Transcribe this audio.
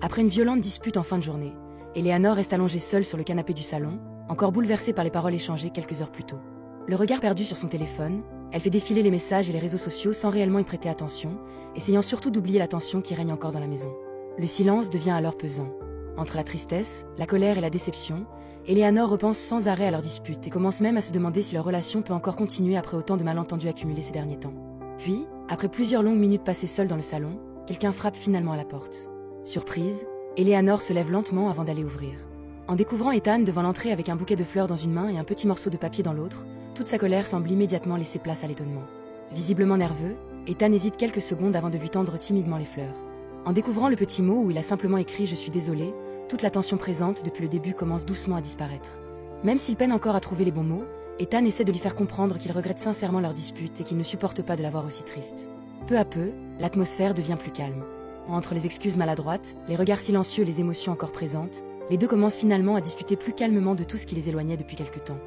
Après une violente dispute en fin de journée, Eleanor reste allongée seule sur le canapé du salon, encore bouleversée par les paroles échangées quelques heures plus tôt. Le regard perdu sur son téléphone, elle fait défiler les messages et les réseaux sociaux sans réellement y prêter attention, essayant surtout d'oublier la tension qui règne encore dans la maison. Le silence devient alors pesant. Entre la tristesse, la colère et la déception, Eleanor repense sans arrêt à leur dispute et commence même à se demander si leur relation peut encore continuer après autant de malentendus accumulés ces derniers temps. Puis, après plusieurs longues minutes passées seule dans le salon, quelqu'un frappe finalement à la porte. Surprise, Eleanor se lève lentement avant d'aller ouvrir. En découvrant Ethan devant l'entrée avec un bouquet de fleurs dans une main et un petit morceau de papier dans l'autre, toute sa colère semble immédiatement laisser place à l'étonnement. Visiblement nerveux, Ethan hésite quelques secondes avant de lui tendre timidement les fleurs. En découvrant le petit mot où il a simplement écrit « Je suis désolé », toute la tension présente depuis le début commence doucement à disparaître. Même s'il peine encore à trouver les bons mots, Ethan essaie de lui faire comprendre qu'il regrette sincèrement leur dispute et qu'il ne supporte pas de la voir aussi triste. Peu à peu, l'atmosphère devient plus calme. Entre les excuses maladroites, les regards silencieux et les émotions encore présentes, les deux commencent finalement à discuter plus calmement de tout ce qui les éloignait depuis quelque temps.